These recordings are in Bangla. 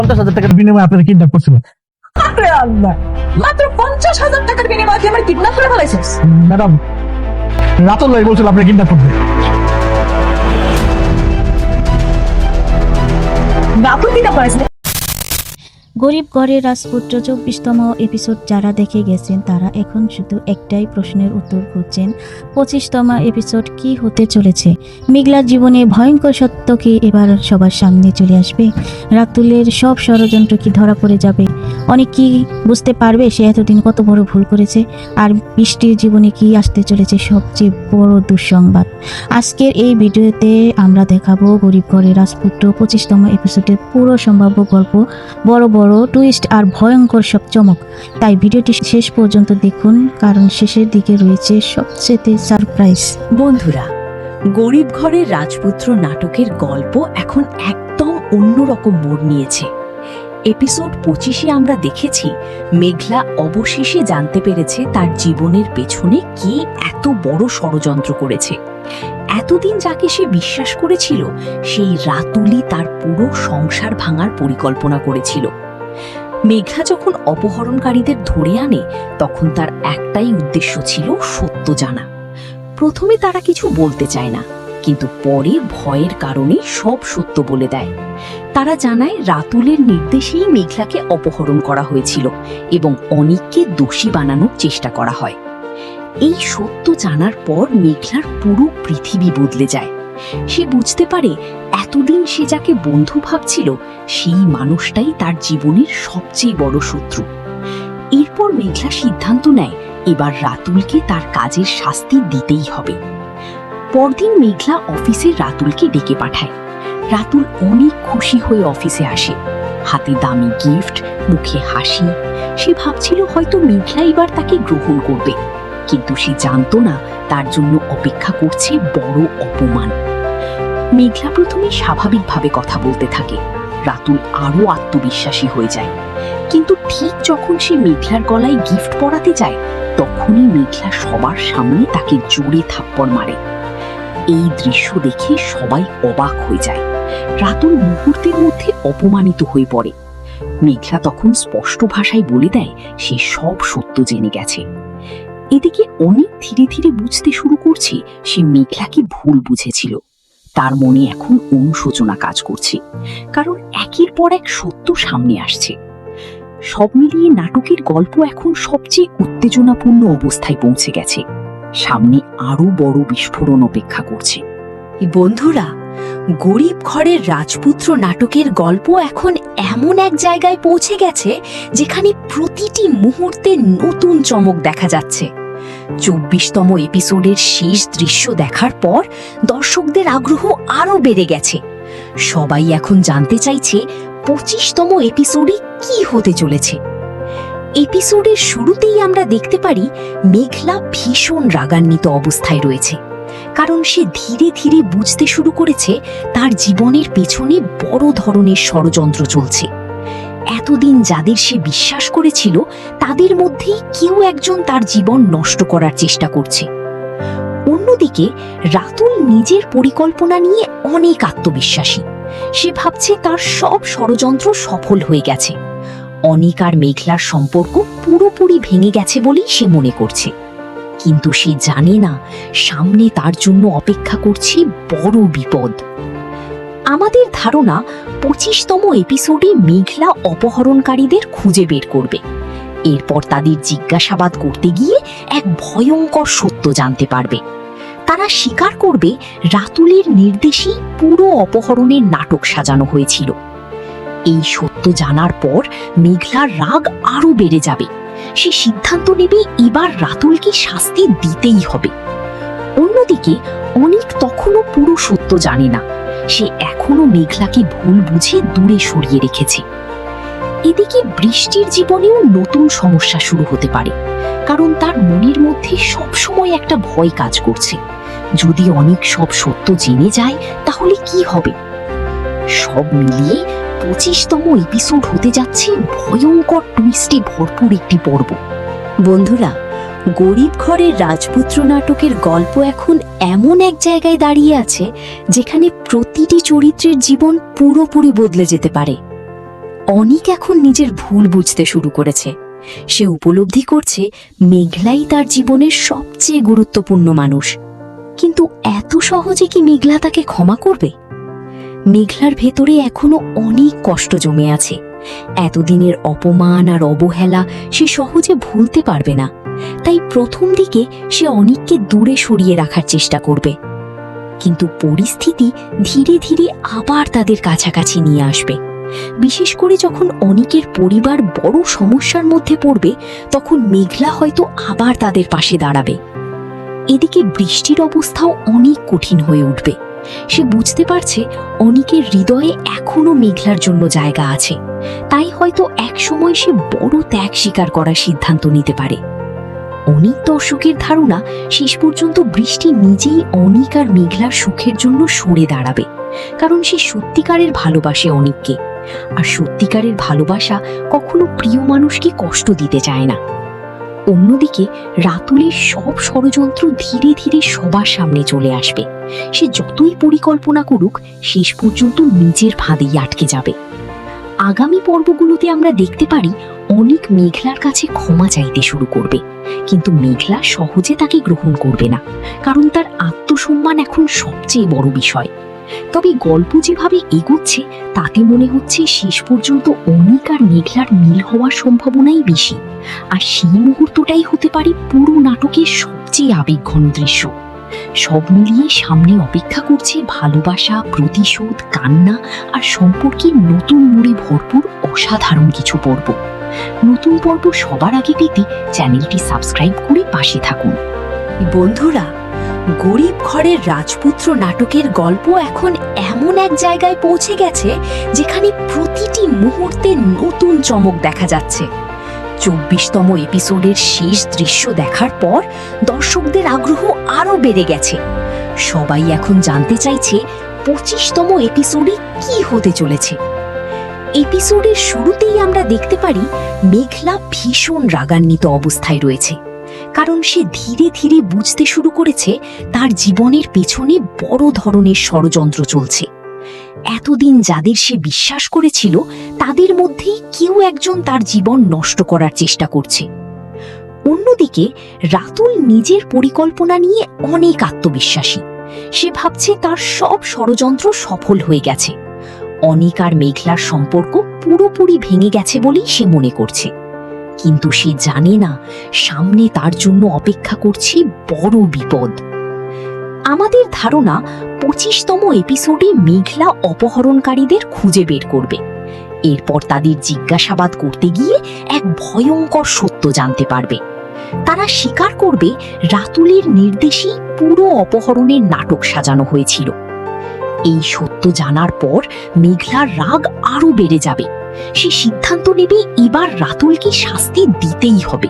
50,000 টাকার বিনিময়ে আপনারা কিডন্যাপ করছিল। আরে আল্লাহ, মাত্র 50,000 টাকার বিনিময়ে তুই আমার কিডন্যাপ করে ফেলাইছিস? ম্যাডাম, রাতুল ভাই বলছিল আপনি কিডন্যাপ করবে। রাতুল কিডন্যাপ করেছে? গরিব ঘরের রাজপুত্র 24তম এপিসোড যারা দেখে গেছেন তারা এখন শুধু একটাই প্রশ্নের উত্তর খুঁজছেন, 25তম এপিসোড কি হতে চলেছে। মেঘলার জীবনে ভয়ঙ্কর সত্য কি এবার সবার সামনে চলে আসবে? রাতুলের সব ষড়যন্ত্র কি ধরা পড়ে যাবে? অনেক কি বুঝতে পারবে সে এতদিন কত বড় ভুল করেছে? আর বৃষ্টির জীবনে কি আসতে চলেছে সবচেয়ে বড় দুঃসংবাদ? আজকের এই ভিডিওতে আমরা দেখাবো গরিব ঘরের রাজপুত্র 25তম এপিসোডের পুরো সম্ভাব্য গল্প, বড় বড় টুইস্ট আর ভয়ঙ্কর সব চমক। তাই ভিডিওটি শেষ পর্যন্ত দেখুন, কারণ শেষের দিকে রয়েছে সবচেয়ে সারপ্রাইজ। বন্ধুরা, গরিব ঘরের রাজপুত্র নাটকের গল্প এখন একদম অন্যরকম মোড় নিয়েছে। এপিসোড 25-এ আমরা দেখেছি মেঘলা অবশেষে জানতে পেরেছে তার জীবনের পেছনে কে এত বড় ষড়যন্ত্র করেছে। এতদিন যাকে সে বিশ্বাস করেছিল সেই রাতুলই তার পুরো সংসার ভাঙার পরিকল্পনা করেছিল। মেঘলা যখন অপহরণকারীদের ধরে আনে তখন তার একটাই উদ্দেশ্য ছিল সত্য জানা। প্রথমে তারা কিছু বলতে চায় না, কিন্তু পরে ভয়ের কারণে সব সত্য বলে দেয়। তারা জানায় রাতুলের নির্দেশেই মেঘলাকে অপহরণ করা হয়েছিল এবং অনিককে দোষী বানানোর চেষ্টা করা হয়। এই সত্য জানার পর মেঘলার পুরো পৃথিবী বদলে যায়। সে বুঝতে পারে এতদিন সে যাকে বন্ধু ভাবছিল সেই মানুষটাই তার জীবনের সবচেয়ে বড় শত্রু। এরপর মেঘলা সিদ্ধান্ত নেয় এবার রাতুলকে তার কাজের শাস্তি দিতেই হবে। পরদিন মেঘলা অফিসে রাতুলকে ডেকে পাঠায়। রাতুল অনেক খুশি হয়ে অফিসে আসে, হাতে দামি গিফট, মুখে হাসি। সে ভাবছিল হয়তো মেঘলা এবার তাকে গ্রহণ করবে, কিন্তু সে জানতো না তার জন্য অপেক্ষা করছে বড় অপমান। মেঘলা প্রথমে স্বাভাবিকভাবে কথা বলতে থাকে, রাতুল আরো আত্মবিশ্বাসী হয়ে যায়। কিন্তু ঠিক যখন সে মেঘলার গলায় গিফট পরাতে যায় তখনই মেঘলা সবার সামনে তাকে জোরে থাপ্পড় মারে। এই দৃশ্য দেখে সবাই অবাক হয়ে যায়। রাতুল মুহূর্তের মধ্যে অপমানিত হয়ে পড়ে। মেঘলা তখন স্পষ্ট ভাষায় বলে দেয় সে সব সত্য জেনে গেছে। এদিকে অনেক ধীরে ধীরে বুঝতে শুরু করছে সে মেঘলাকে ভুল বুঝেছিল। তার মনে এখন অনুশোচনা কাজ করছে, কারণ একের পর এক সত্য সামনে আসছে। সব মিলিয়ে নাটকের গল্প এখন সবচেয়ে উত্তেজনাপূর্ণ অবস্থায় পৌঁছে গেছে। সামনে আরো বড় বিস্ফোরণ অপেক্ষা করছে। বন্ধুরা, গরিব ঘরের রাজপুত্র নাটকের গল্প এখন এমন এক জায়গায় পৌঁছে গেছে যেখানে প্রতিটি মুহূর্তে নতুন চমক দেখা যাচ্ছে। 24তম এপিসোডের শেষ দৃশ্য দেখার পর দর্শকদের আগ্রহ আরো বেড়ে গেছে। সবাই এখন জানতে চাইছে 25তম এপিসোডে কি হতে চলেছে। এপিসোডের শুরুতেই আমরা দেখতে পারি মেঘলা ভীষণ রাগান্বিত অবস্থায় রয়েছে, কারণ সে ধীরে ধীরে বুঝতে শুরু করেছে তার জীবনের পেছনে বড় ধরনের ষড়যন্ত্র চলছে। এতদিন যাদের সে বিশ্বাস করেছিল তাদের মধ্যেই কেউ একজন তার জীবন নষ্ট করার চেষ্টা করছে। অন্যদিকে রাতুল নিজের পরিকল্পনা নিয়ে অনেক আত্মবিশ্বাসী। সে ভাবছে তার সব ষড়যন্ত্র সফল হয়ে গেছে। অনিক আর মেঘলার সম্পর্ক পুরোপুরি ভেঙে গেছে বলেই সে মনে করছে, কিন্তু সে জানে না সামনে তার জন্য অপেক্ষা করছে বড় বিপদ। আমাদের ধারণা 25তম এপিসোডে মেঘলা অপহরণকারীদের খুঁজে বের করবে। এরপর তাদের জিজ্ঞাসাবাদ করতে গিয়ে এক ভয়ঙ্কর সত্য জানতে পারবে। তারা স্বীকার করবে রাতুলের নির্দেশেই পুরো অপহরণের নাটক সাজানো হয়েছিল। এই সত্য জানার পর মেঘলার রাগ আরো বেড়ে যাবে। সে সিদ্ধান্ত নেবে এবার রাতুলকে শাস্তি দিতেই হবে। অন্যদিকে অনিক তখনও পুরো সত্য জানে না। সে এখনো মেঘলাকে ভুল বুঝে দূরে সরিয়ে রেখেছে। এদিকে বৃষ্টির জীবনেও নতুন সমস্যা শুরু হতে পারে, কারণ তার মনের মধ্যে সবসময় একটা ভয় কাজ করছে। যদি অনেক সব সত্য জেনে যায় তাহলে কি হবে? সব মিলিয়ে 25তম এপিসোড হতে যাচ্ছে ভয়ঙ্কর টুইস্টে ভরপুর একটি পর্ব। বন্ধুরা, গরিব ঘরের রাজপুত্র নাটকের গল্প এখন এমন এক জায়গায় দাঁড়িয়ে আছে যেখানে প্রতিটি চরিত্রের জীবন পুরোপুরি বদলে যেতে পারে। অনিক এখন নিজের ভুল বুঝতে শুরু করেছে। সে উপলব্ধি করছে মেঘলাই তার জীবনের সবচেয়ে গুরুত্বপূর্ণ মানুষ। কিন্তু এত সহজে কি মেঘলা তাকে ক্ষমা করবে? মেঘলার ভেতরে এখনো অনেক কষ্ট জমে আছে। এতদিনের অপমান আর অবহেলা সে সহজে ভুলতে পারবে না। তাই প্রথম দিকে সে অনিককে দূরে সরিয়ে রাখার চেষ্টা করবে। কিন্তু পরিস্থিতি ধীরে ধীরে আবার তাদের কাছাকাছি নিয়ে আসবে। বিশেষ করে যখন অনিকের পরিবার বড় সমস্যার মধ্যে পড়বে, তখন মেঘলা হয়তো আবার তাদের পাশে দাঁড়াবে। এদিকে বৃষ্টির অবস্থাও অনেক কঠিন হয়ে উঠবে। সে বুঝতে পারছে অনিকের হৃদয়ে এখনো মেঘলার জন্য জায়গা আছে। তাই হয়তো একসময় সে বড় ত্যাগ স্বীকার করার সিদ্ধান্ত নিতে পারে। অনেক দর্শকের ধারণা শেষ পর্যন্ত বৃষ্টি নিজেই অনিক আর মেঘলার সুখের জন্য সরে দাঁড়াবে, কারণ সে সত্যিকারের ভালোবাসে অনিককে। আর সত্যিকারের ভালোবাসা কখনো প্রিয় মানুষকে কষ্ট দিতে চায় না। অন্যদিকে রাতুলের সব ষড়যন্ত্র ধীরে ধীরে সবার সামনে চলে আসবে। সে যতই পরিকল্পনা করুক, শেষ পর্যন্ত নিজের ফাঁদেই আটকে যাবে। আগামী পর্বগুলোতে আমরা দেখতে পারি অনিক মেঘলার কাছে ক্ষমা চাইতে শুরু করবে, কিন্তু মেঘলা সহজে তাকে গ্রহণ করবে না, কারণ তার আত্মসম্মান এখন সবচেয়ে বড় বিষয়। তবে গল্প যেভাবে এগোচ্ছে তাতে মনে হচ্ছে শেষ পর্যন্ত অনিক আর মেঘলার মিল হওয়ার সম্ভাবনাই বেশি। আর সেই মুহূর্তটাই হতে পারে পুরো নাটকের সবচেয়ে আবেগঘন দৃশ্য। সব মিলিয়ে সামনে অপেক্ষা করছে ভালোবাসা, প্রতিশোধ, কান্না আর সম্পর্কের নতুন মোড়ে ভরপুর অসাধারণ কিছু পর্ব। নতুন পর্ব সবার আগে পেতে চ্যানেলটি সাবস্ক্রাইব করে পাশে থাকুন। বন্ধুরা, গরিব ঘরের রাজপুত্র নাটকের গল্প এখন এমন এক জায়গায় পৌঁছে গেছে যেখানে প্রতিটি মুহূর্তে নতুন চমক দেখা যাচ্ছে। 24তম এপিসোডের শেষ দৃশ্য দেখার পর দর্শকদের আগ্রহ আরো বেড়ে গেছে। সবাই এখন জানতে চাইছে 25তম এপিসোডে কি হতে চলেছে। এপিসোডের শুরুতেই আমরা দেখতে পারি মেঘলা ভীষণ রাগান্বিত অবস্থায় রয়েছে, কারণ সে ধীরে ধীরে বুঝতে শুরু করেছে তার জীবনের পেছনে বড় ধরনের ষড়যন্ত্র চলছে। এতদিন যাদের সে বিশ্বাস করেছিল তাদের মধ্যেই কেউ একজন তার জীবন নষ্ট করার চেষ্টা করছে। অন্যদিকে রাতুল নিজের পরিকল্পনা নিয়ে অনেক আত্মবিশ্বাসী। সে ভাবছে তার সব ষড়যন্ত্র সফল হয়ে গেছে। অনিক আর মেঘলার সম্পর্ক পুরোপুরি ভেঙে গেছে বলেই সে মনে করছে। কিন্তু সে জানে না সামনে তার জন্য অপেক্ষা করছে বড় বিপদ। আমাদের ধারণা 25তম এপিসোডে মেঘলা অপহরণকারীদের খুঁজে বের করবে। এরপর তাদের জিজ্ঞাসাবাদ করতে গিয়ে এক ভয়ঙ্কর সত্য জানতে পারবে। তারা স্বীকার করবে রাতুলের নির্দেশেই পুরো অপহরণের নাটক সাজানো হয়েছিল। এই সত্য জানার পর মেঘলার রাগ আরো বেড়ে যাবে। সে সিদ্ধান্ত নেবে এবার রাতুলকে শাস্তি দিতেই হবে।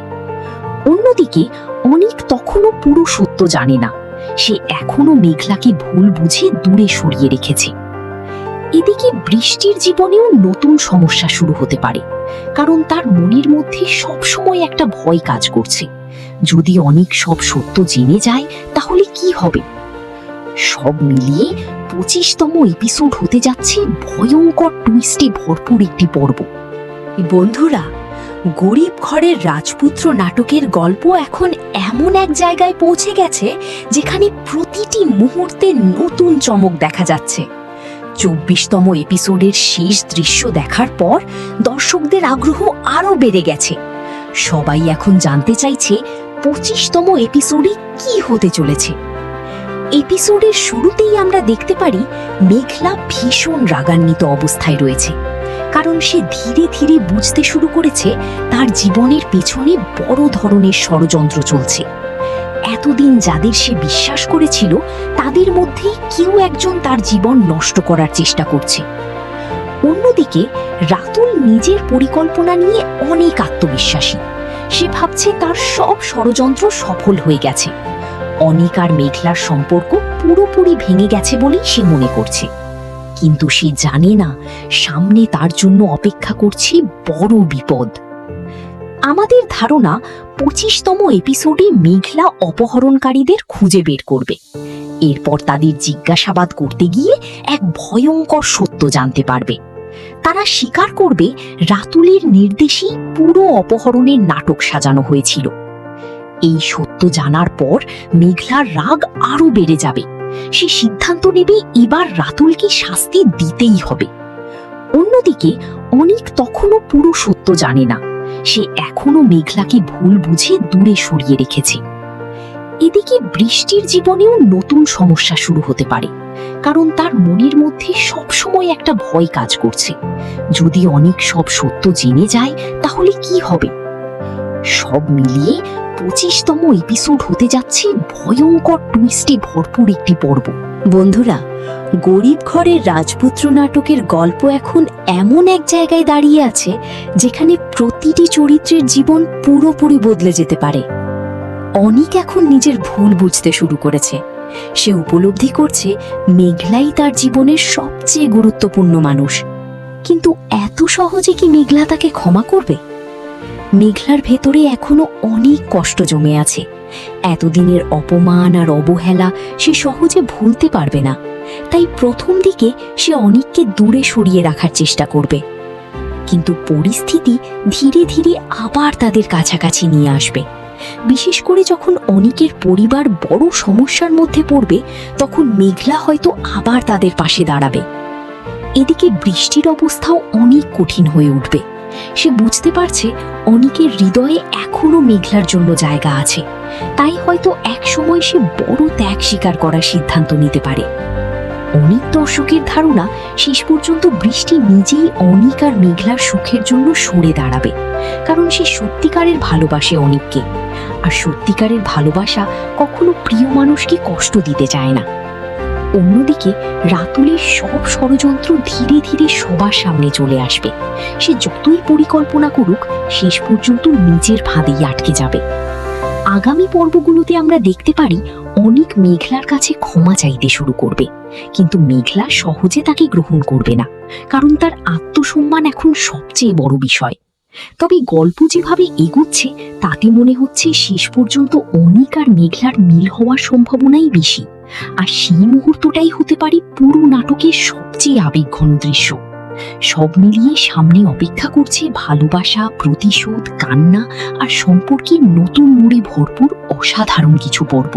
অন্যদিকে অনিক তখনও পুরো সত্য জানে না। সে এখনো মেঘলাকে ভুল বুঝে দূরে সরিয়ে রেখেছে। এদিকে বৃষ্টির জীবনেও নতুন সমস্যা শুরু হতে পারে, কারণ তার মনের মধ্যে সবসময় একটা ভয় কাজ করছে। যদি অনিক সব সত্য জেনে যায় তাহলে কি হবে? সব মিলিয়ে 25তম এপিসোড হতে যাচ্ছে ভয়ঙ্কর টুইস্টে ভরপুর একটি পর্ব। বন্ধুরা, গরিব ঘরের রাজপুত্র নাটকের গল্প এখন এমন এক জায়গায় পৌঁছে গেছে যেখানে প্রতিটি মুহূর্তে নতুন চমক দেখা যাচ্ছে। 24তম এপিসোডের শেষ দৃশ্য দেখার পর দর্শকদের আগ্রহ আরো বেড়ে গেছে। সবাই এখন জানতে চাইছে 25তম এপিসোডে কি হতে চলেছে। এপিসোডের শুরুতেই আমরা দেখতে পারি মেঘলা ভীষণ রাগান্বিত অবস্থায় রয়েছে, কারণ সে ধীরে ধীরে বুঝতে শুরু করেছে তার জীবনের পেছনে বড় ধরনের ষড়যন্ত্র চলছে। এতদিন যাদের সে বিশ্বাস করেছিল তাদের মধ্যেই কেউ একজন তার জীবন নষ্ট করার চেষ্টা করছে। অন্যদিকে রাতুল নিজের পরিকল্পনা নিয়ে অনেক আত্মবিশ্বাসী। সে ভাবছে তার সব ষড়যন্ত্র সফল হয়ে গেছে। অনিক আর মেঘলার সম্পর্ক পুরোপুরি ভেঙে গেছে বলেই সে মনে করছে। কিন্তু সে জানে না সামনে তার জন্য অপেক্ষা করছে বড় বিপদ। আমাদের ধারণা 25তম এপিসোডে মেঘলা অপহরণকারীদের খুঁজে বের করবে। এরপর তাদের জিজ্ঞাসাবাদ করতে গিয়ে এক ভয়ঙ্কর সত্য জানতে পারবে। তারা স্বীকার করবে রাতুলের নির্দেশেই পুরো অপহরণের নাটক সাজানো হয়েছিল। এই সত্য জানার পর মেঘলার রাগ আরো বেড়ে যাবে। সে সিদ্ধান্ত নেবে এবার রাতুলকে শাস্তি দিতেই হবে। অন্যদিকে অনিক তখনও পুরো সত্য জানে না। সে এখনো মেঘলাকে ভুল বুঝে দূরে সরিয়ে রেখেছে। এদিকে বৃষ্টির জীবনেও নতুন সমস্যা শুরু হতে পারে, কারণ তার মনের মধ্যে সবসময় একটা ভয় কাজ করছে। যদি অনেক সব সত্য জেনে যায় তাহলে কি হবে? সব মিলিয়ে 25তম এপিসোড হতে যাচ্ছে ভয়ঙ্কর টুইস্টে ভরপুর একটি পর্ব। বন্ধুরা, গরিব ঘরের রাজপুত্র নাটকের গল্প এখন এমন এক জায়গায় দাঁড়িয়ে আছে যেখানে প্রতিটি চরিত্রের জীবন পুরোপুরি বদলে যেতে পারে। অনিক এখন নিজের ভুল বুঝতে শুরু করেছে। সে উপলব্ধি করছে মেঘলাই তার জীবনের সবচেয়ে গুরুত্বপূর্ণ মানুষ। কিন্তু এত সহজে কি মেঘলা তাকে ক্ষমা করবে? মেঘলার ভেতরে এখনো অনেক কষ্ট জমে আছে। এতদিনের অপমান আর অবহেলা সে সহজে ভুলতে পারবে না। তাই প্রথম দিকে সে অনিককে দূরে সরিয়ে রাখার চেষ্টা করবে, কিন্তু পরিস্থিতি ধীরে ধীরে আবার তাদের কাছাকাছি নিয়ে আসবে। বিশেষ করে যখন অনিকের পরিবার বড় সমস্যার মধ্যে পড়বে, তখন মেঘলা হয়তো আবার তাদের পাশে দাঁড়াবে। এদিকে বৃষ্টির অবস্থাও অনেক কঠিন হয়ে উঠবে। সে বুঝতে পারছে অনিকের হৃদয়ে এখনো মেঘলার জন্য জায়গা আছে। তাই হয়তো একসময় সে বড় ত্যাগ স্বীকার করার সিদ্ধান্ত নিতে পারে। অনেক দর্শকের ধারণা শেষ পর্যন্ত বৃষ্টি নিজেই অনিক আর মেঘলার সুখের জন্য সরে দাঁড়াবে, কারণ সে সত্যিকারের ভালোবাসে অনিককে। আর সত্যিকারের ভালোবাসা কখনো প্রিয় মানুষকে কষ্ট দিতে চায় না। অন্যদিকে রাতুলের সব ষড়যন্ত্র ধীরে ধীরে সবার সামনে চলে আসবে। সে যতই পরিকল্পনা করুক, শেষ পর্যন্ত নিজের ফাঁদেই আটকে যাবে। আগামী পর্বগুলোতে আমরা দেখতে পারি অনিক মেঘলার কাছে ক্ষমা চাইতে শুরু করবে, কিন্তু মেঘলা সহজে তাকে গ্রহণ করবে না, কারণ তার আত্মসম্মান এখন সবচেয়ে বড় বিষয়। তবে গল্প যেভাবে এগোচ্ছে তাতে মনে হচ্ছে শেষ পর্যন্ত অনিক আর মেঘলার মিল হওয়ার সম্ভাবনাই বেশি। আর সেই মুহূর্তটাই হতে পারে পুরো নাটকের সবচেয়ে আবেগঘন দৃশ্য। সব মিলিয়ে সামনে অপেক্ষা করছে ভালোবাসা, প্রতিশোধ, কান্না আর সম্পর্কের নতুন মোড়ে ভরপুর অসাধারণ কিছু পর্ব।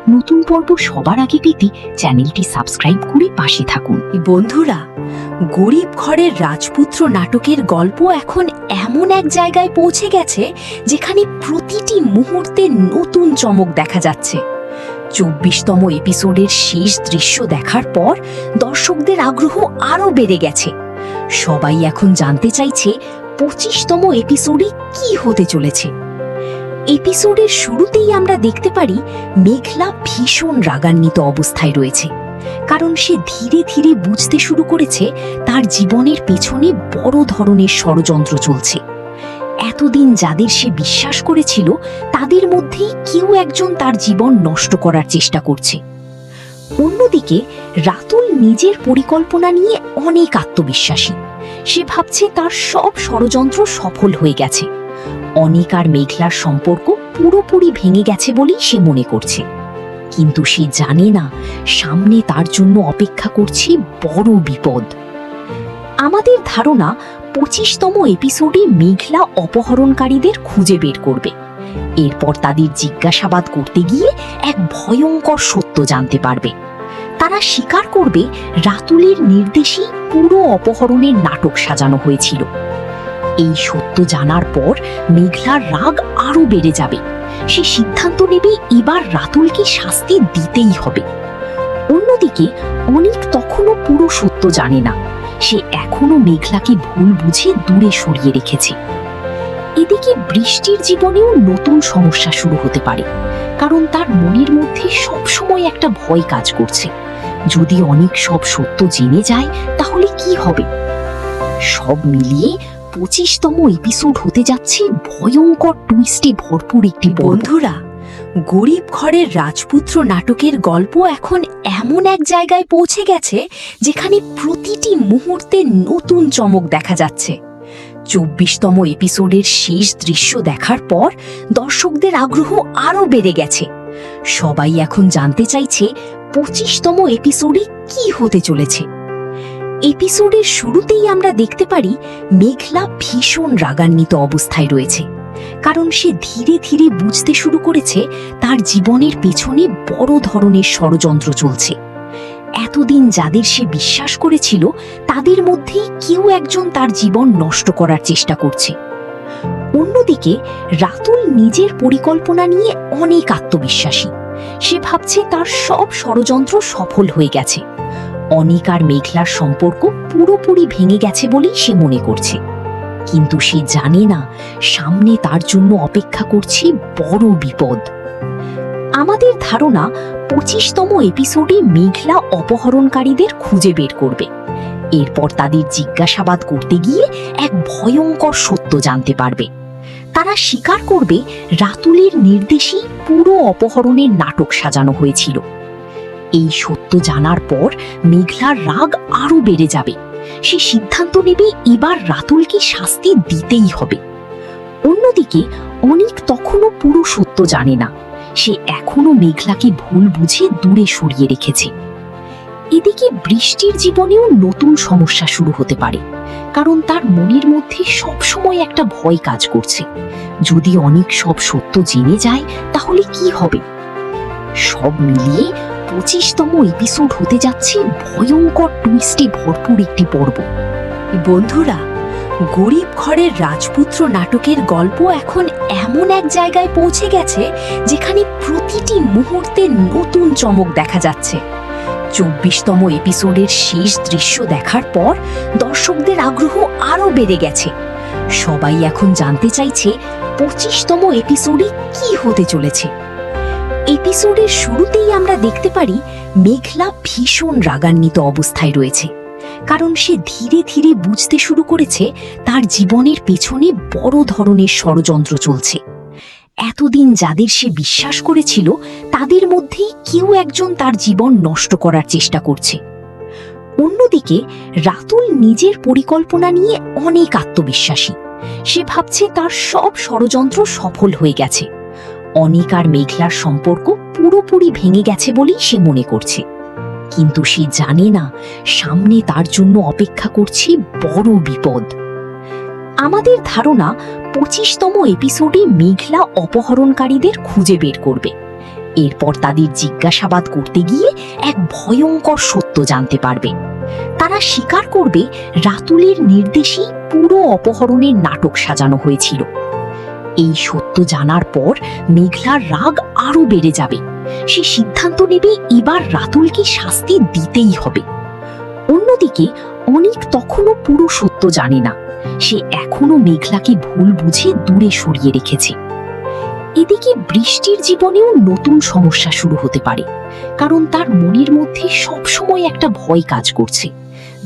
নতুন পর্ব সবার আগে পেতে চ্যানেলটি সাবস্ক্রাইব করে পাশে থাকুন। বন্ধুরা, গরিব ঘরের রাজপুত্র নাটকের গল্প এখন এমন এক জায়গায় পৌঁছে গেছে যেখানে প্রতিটি মুহূর্তে নতুন চমক দেখা যাচ্ছে। 24তম এপিসোডের শেষ দৃশ্য দেখার পর দর্শকদের আগ্রহ আরো বেড়ে গেছে। সবাই এখন জানতে চাইছে 25তম এপিসোডে কি হতে চলেছে। এপিসোডের শুরুতেই আমরা দেখতে পারি মেঘলা ভীষণ রাগান্বিত অবস্থায় রয়েছে, কারণ সে ধীরে ধীরে বুঝতে শুরু করেছে তার জীবনের পেছনে বড় ধরনের ষড়যন্ত্র চলছে। এতদিন যাদের সে বিশ্বাস করেছিল তাদের মধ্যেই কেউ একজন তার জীবন নষ্ট করার চেষ্টা করছে। অন্যদিকে রাতুল নিজের পরিকল্পনা নিয়ে অনেক আত্মবিশ্বাসী। সে ভাবছে তার সব ষড়যন্ত্র সফল হয়ে গেছে। অনিক আর মেঘলার সম্পর্ক পুরোপুরি ভেঙে গেছে বলেই সে মনে করছে, কিন্তু সে জানে না সামনে তার জন্য অপেক্ষা করছে বড় বিপদ। আমাদের ধারণা 25তম এপিসোডে মেঘলা অপহরণকারীদের খুঁজে বের করবে। এরপর তাদের জিজ্ঞাসাবাদ করতে গিয়ে এক ভয়ঙ্কর সত্য জানতে পারবে। তারা স্বীকার করবে রাতুলের নির্দেশেই পুরো অপহরণের নাটক সাজানো হয়েছিল। এই সত্য জানার পর মেঘলার রাগ আরো বেড়ে যাবে। সে সিদ্ধান্ত নেবে এবার রাতুলকে শাস্তি দিতেই হবে। অন্যদিকে অনিক তখনও পুরো সত্য জানে না। সে এখনো মেঘলাকে ভুল বুঝে দূরে সরিয়ে রেখেছে। এদিকে বৃষ্টির জীবনেও নতুন সমস্যা শুরু হতে পারে, কারণ তার মনের মধ্যে সবসময় একটা ভয় কাজ করছে। যদি অনেক সব সত্য জেনে যায় তাহলে কি হবে? সব মিলিয়ে 25তম এপিসোড হতে যাচ্ছে ভয়ঙ্কর টুইস্টে ভরপুর একটি। বন্ধুরা, গরিব ঘরের রাজপুত্র নাটকের গল্প এখন এমন এক জায়গায় পৌঁছে গেছে যেখানে প্রতিটি মুহূর্তে নতুন চমক দেখা যাচ্ছে। 24তম এপিসোডের শেষ দৃশ্য দেখার পর দর্শকদের আগ্রহ আরো বেড়ে গেছে। সবাই এখন জানতে চাইছে 25তম এপিসোডে কি হতে চলেছে। এপিসোডের শুরুতেই আমরা দেখতে পারি মেঘলা ভীষণ রাগান্বিত অবস্থায় রয়েছে, কারণ সে ধীরে ধীরে বুঝতে শুরু করেছে তার জীবনের পেছনে বড় ধরনের ষড়যন্ত্র চলছে। এতদিন যাদের সে বিশ্বাস করেছিল তাদের মধ্যেই কেউ একজন তার জীবন নষ্ট করার চেষ্টা করছে। অন্যদিকে রাতুল নিজের পরিকল্পনা নিয়ে অনেক আত্মবিশ্বাসী। সে ভাবছে তার সব ষড়যন্ত্র সফল হয়ে গেছে। অনিক আর মেঘলার সম্পর্ক পুরোপুরি ভেঙে গেছে বলেই সে মনে করছে, কিন্তু সে জানে না সামনে তার জন্য অপেক্ষা করছে বড় বিপদ। আমাদের ধারণা 25তম এপিসোডে মেঘলা অপহরণকারীদের খুঁজে বের করবে। এরপর তাদের জিজ্ঞাসাবাদ করতে গিয়ে এক ভয়ঙ্কর সত্য জানতে পারবে। তারা স্বীকার করবে রাতুলের নির্দেশেই পুরো অপহরণের নাটক সাজানো হয়েছিল। এই সত্য জানার পর মেঘলার রাগ আরো বেড়ে যাবে। সে সিদ্ধান্ত নেবে এবার রাতুলকে শাস্তি দিতেই হবে। অন্যদিকে অনিক তখনও পুরো সত্য জানে না। সে এখনো মেঘলাকে ভুল বুঝে দূরে সরিয়ে রেখেছে। এদিকে বৃষ্টির জীবনেও নতুন সমস্যা শুরু হতে পারে, কারণ তার মনের মধ্যে সবসময় একটা ভয় কাজ করছে। যদি অনেক সব সত্য জেনে যায় তাহলে কি হবে? সব মিলিয়ে 25তম এপিসোড হতে যাচ্ছে ভয়ঙ্কর টুইস্টে ভরপুর একটি পর্ব। বন্ধুরা, গরিব ঘরের রাজপুত্র নাটকের গল্প এখন এমন এক জায়গায় পৌঁছে গেছে যেখানে প্রতিটি মুহূর্তে নতুন চমক দেখা যাচ্ছে। 24তম এপিসোডের শেষ দৃশ্য দেখার পর দর্শকদের আগ্রহ আরো বেড়ে গেছে। সবাই এখন জানতে চাইছে 25তম এপিসোডে কি হতে চলেছে। এপিসোডের শুরুতেই আমরা দেখতে পারি মেঘলা ভীষণ রাগান্বিত অবস্থায় রয়েছে, কারণ সে ধীরে ধীরে বুঝতে শুরু করেছে তার জীবনের পেছনে বড় ধরনের ষড়যন্ত্র চলছে। এতদিন যাদের সে বিশ্বাস করেছিল তাদের মধ্যেই কেউ একজন তার জীবন নষ্ট করার চেষ্টা করছে। অন্যদিকে রাতুল নিজের পরিকল্পনা নিয়ে অনেক আত্মবিশ্বাসী। সে ভাবছে তার সব ষড়যন্ত্র সফল হয়ে গেছে। অনিক আর মেঘলার সম্পর্ক পুরোপুরি ভেঙে গেছে বলেই সে মনে করছে, কিন্তু সে জানে না সামনে তার জন্য অপেক্ষা করছে বড় বিপদ। আমাদের ধারণা 25তম এপিসোডে মেঘলা অপহরণকারীদের খুঁজে বের করবে। এরপর তাদের জিজ্ঞাসাবাদ করতে গিয়ে এক ভয়ঙ্কর সত্য জানতে পারবে। তারা স্বীকার করবে রাতুলের নির্দেশেই পুরো অপহরণের নাটক সাজানো হয়েছিল। এই সত্য জানার পর মেঘলার রাগ আরো বেড়ে যাবে। সে সিদ্ধান্ত নেবে এবার রাতুলকে শাস্তি দিতেই হবে। অন্যদিকে অনিক তখনও পুরো সত্য জানে না। সে এখনো মেঘলাকে ভুল বুঝে দূরে সরিয়ে রেখেছে। এদিকে বৃষ্টির জীবনেও নতুন সমস্যা শুরু হতে পারে, কারণ তার মনের মধ্যে সবসময় একটা ভয় কাজ করছে।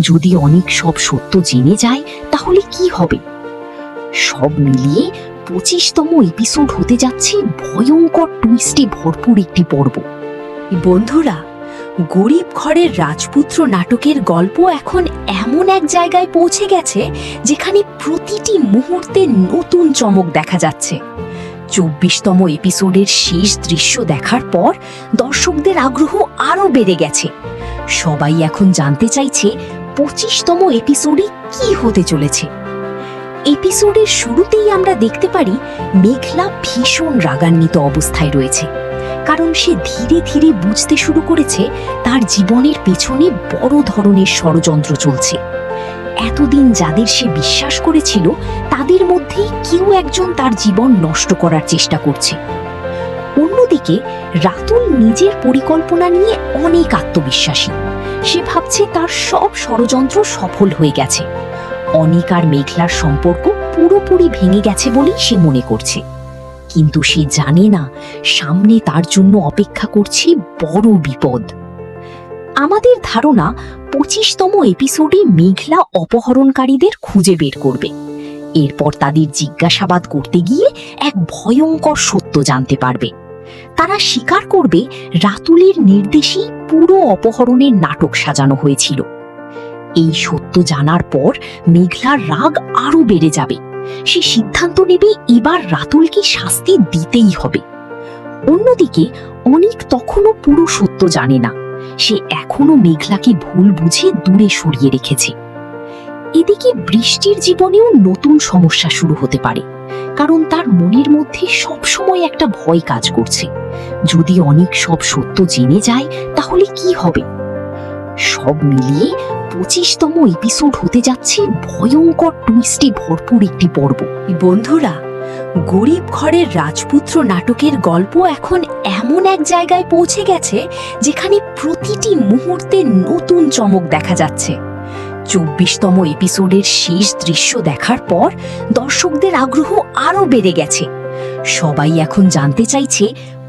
যদি অনেক সব সত্য জেনে যায় তাহলে কি হবে? সব মিলিয়ে 25তম এপিসোড হতে যাচ্ছে ভয়ঙ্কর টুইস্টে ভরপুর একটি পর্ব। বন্ধুরা, গরিব ঘরের রাজপুত্র নাটকের গল্প এখন এমন এক জায়গায় পৌঁছে গেছে যেখানে প্রতিটি মুহূর্তে নতুন চমক দেখা যাচ্ছে। 24তম এপিসোডের শেষ দৃশ্য দেখার পর দর্শকদের আগ্রহ আরো বেড়ে গেছে। সবাই এখন জানতে চাইছে 25তম এপিসোডে কি হতে চলেছে। এপিসোডের শুরুতেই আমরা দেখতে পারি মেঘলা ভীষণ রাগান্বিত অবস্থায় রয়েছে, কারণ সে ধীরে ধীরে বুঝতে শুরু করেছে তার জীবনের পেছনে বড় ধরনের ষড়যন্ত্র চলছে। এতদিন যাদের সে বিশ্বাস করেছিল তাদের মধ্যেই কেউ একজন তার জীবন নষ্ট করার চেষ্টা করছে। অন্যদিকে রাতুল নিজের পরিকল্পনা নিয়ে অনেক আত্মবিশ্বাসী। সে ভাবছে তার সব ষড়যন্ত্র সফল হয়ে গেছে। অনিক আর মেঘলার সম্পর্ক পুরোপুরি ভেঙে গেছে বলেই সে মনে করছে, কিন্তু সে জানে না সামনে তার জন্য অপেক্ষা করছে বড় বিপদ। আমাদের ধারণা 25তম এপিসোডে মেঘলা অপহরণকারীদের খুঁজে বের করবে। এরপর তাদের জিজ্ঞাসাবাদ করতে গিয়ে এক ভয়ঙ্কর সত্য জানতে পারবে। তারা স্বীকার করবে রাতুলের নির্দেশেই পুরো অপহরণের নাটক সাজানো হয়েছিল। এই সত্য জানার পর মেঘলার রাগ আরো বেড়ে যাবে। সে সিদ্ধান্ত নেবে এবার রাতুলকে শাস্তি দিতেই হবে। অন্যদিকে অনিক তখনও পুরো সত্য জানে না। সে এখনো মেঘলাকে ভুল বুঝে দূরে সরিয়ে রেখেছে। এদিকে বৃষ্টির জীবনেও নতুন সমস্যা শুরু হতে পারে, কারণ তার মনের মধ্যে সবসময় একটা ভয় কাজ করছে। যদি অনেক সব সত্য জেনে যায় তাহলে কি হবে? সব মিলিয়ে 25তম এপিসোড হতে যাচ্ছে ভয়ঙ্কর টুইস্টে ভরপুর একটি পর্ব। বন্ধুরা, গরিব ঘরের রাজপুত্র নাটকের গল্প এখন এমন এক জায়গায় পৌঁছে গেছে যেখানে প্রতিটি মুহূর্তে নতুন চমক দেখা যাচ্ছে। 24তম এপিসোডের শেষ দৃশ্য দেখার পর দর্শকদের আগ্রহ আরো বেড়ে গেছে। সবাই এখন জানতে চাইছে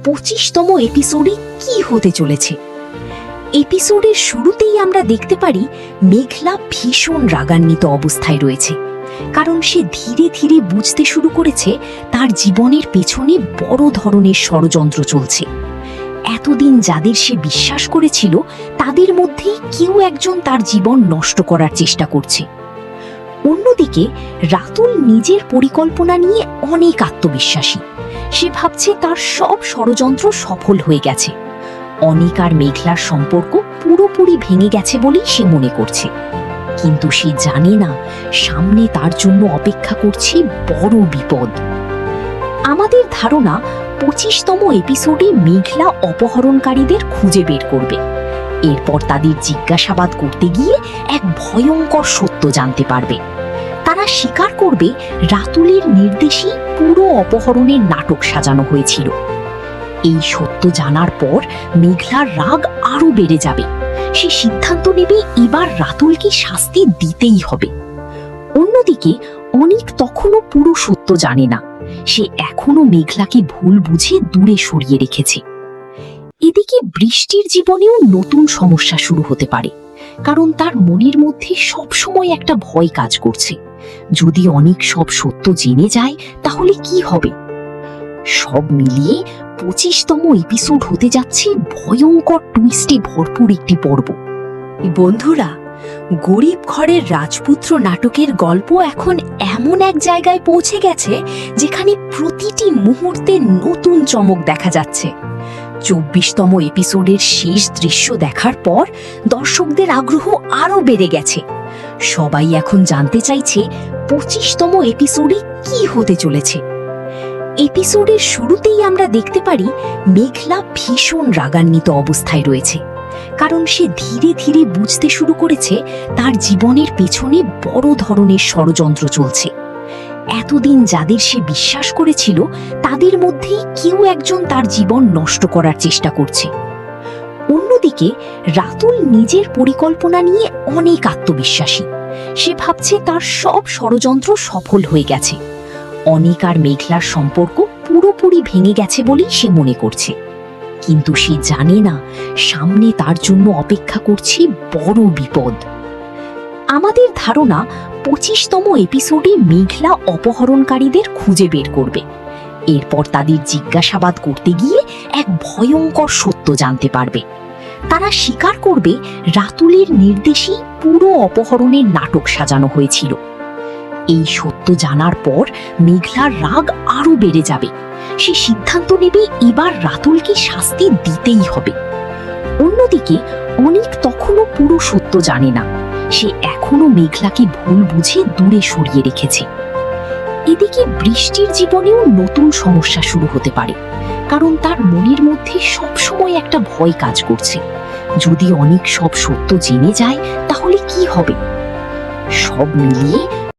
25তম এপিসোডে কি হতে চলেছে। এপিসোডের শুরুতেই আমরা দেখতে পারি মেঘলা ভীষণ রাগান্বিত অবস্থায় রয়েছে, কারণ সে ধীরে ধীরে বুঝতে শুরু করেছে তার জীবনের পেছনে বড় ধরনের ষড়যন্ত্র চলছে। এতদিন যাদের সে বিশ্বাস করেছিল তাদের মধ্যেই কেউ একজন তার জীবন নষ্ট করার চেষ্টা করছে। অন্যদিকে রাতুল নিজের পরিকল্পনা নিয়ে অনেক আত্মবিশ্বাসী। সে ভাবছে তার সব ষড়যন্ত্র সফল হয়ে গেছে। অনিক আর মেঘলার সম্পর্ক পুরোপুরি ভেঙে গেছে বলেই সে মনে করছে, কিন্তু সে জানে না সামনে তার জন্য অপেক্ষা করছে বড় বিপদ। আমাদের ধারণা 25তম এপিসোডে মেঘলা অপহরণকারীদের খুঁজে বের করবে। এরপর তাদের জিজ্ঞাসাবাদ করতে গিয়ে এক ভয়ঙ্কর সত্য জানতে পারবে। তারা স্বীকার করবে রাতুলের নির্দেশেই পুরো অপহরণের নাটক সাজানো হয়েছিল। এই সত্য জানার পর মেঘলার রাগ আরো বেড়ে যাবে। সে সিদ্ধান্ত নেবে এবার রাতুলকে শাস্তি দিতেই হবে। অন্যদিকে অনিক তখনও পুরো সত্য জানে না। সে এখনো মেঘলাকে ভুল বুঝে দূরে সরিয়ে রেখেছে। এদিকে বৃষ্টির জীবনেও নতুন সমস্যা শুরু হতে পারে, কারণ তার মনের মধ্যে সবসময় একটা ভয় কাজ করছে। যদি অনেক সব সত্য জেনে যায় তাহলে কি হবে? সব মিলিয়ে 25তম এপিসোড হতে যাচ্ছে ভয়ঙ্কর টুইস্টে ভরপুর একটি পর্ব। বন্ধুরা, গরিব ঘরের রাজপুত্র নাটকের গল্প এখন এমন এক জায়গায় পৌঁছে গেছে যেখানে প্রতিটি মুহূর্তে নতুন চমক দেখা যাচ্ছে। 24তম এপিসোডের শেষ দৃশ্য দেখার পর দর্শকদের আগ্রহ আরো বেড়ে গেছে। সবাই এখন জানতে চাইছে 25তম এপিসোডে কি হতে চলেছে। এপিসোডের শুরুতেই আমরা দেখতে পারি মেঘলা ভীষণ রাগান্বিত অবস্থায় রয়েছে, কারণ সে ধীরে ধীরে বুঝতে শুরু করেছে তার জীবনের পেছনে বড় ধরনের ষড়যন্ত্র চলছে। এতদিন যাদের সে বিশ্বাস করেছিল তাদের মধ্যেই কেউ একজন তার জীবন নষ্ট করার চেষ্টা করছে। অন্যদিকে রাতুল নিজের পরিকল্পনা নিয়ে অনেক আত্মবিশ্বাসী। সে ভাবছে তার সব ষড়যন্ত্র সফল হয়ে গেছে। অনিক আর মেঘলার সম্পর্ক পুরোপুরি ভেঙে গেছে বলেই সে মনে করছে, কিন্তু সে জানে না সামনে তার জন্য অপেক্ষা করছে বড় বিপদ। আমাদের ধারণা 25তম এপিসোডে মেঘলা অপহরণকারীদের খুঁজে বের করবে। এরপর তাদের জিজ্ঞাসাবাদ করতে গিয়ে এক ভয়ঙ্কর সত্য জানতে পারবে। তারা স্বীকার করবে রাতুলের নির্দেশেই পুরো অপহরণের নাটক সাজানো হয়েছিল। এই সত্য জানার পর মেঘলার রাগ আরো বেড়ে যাবে। সে সিদ্ধান্ত নেবে এবার রাতুলকে শাস্তি দিতেই হবে। অন্যদিকে অনিক তখনও পুরো সত্য জানে না। সে এখনো মেঘলাকে ভুল বুঝে দূরে সরিয়ে রেখেছে। এদিকে বৃষ্টির জীবনেও নতুন সমস্যা শুরু হতে পারে, কারণ তার মনের মধ্যে সবসময় একটা ভয় কাজ করছে। যদি অনেক সব সত্য জেনে যায় তাহলে কি হবে? সব মিলিয়ে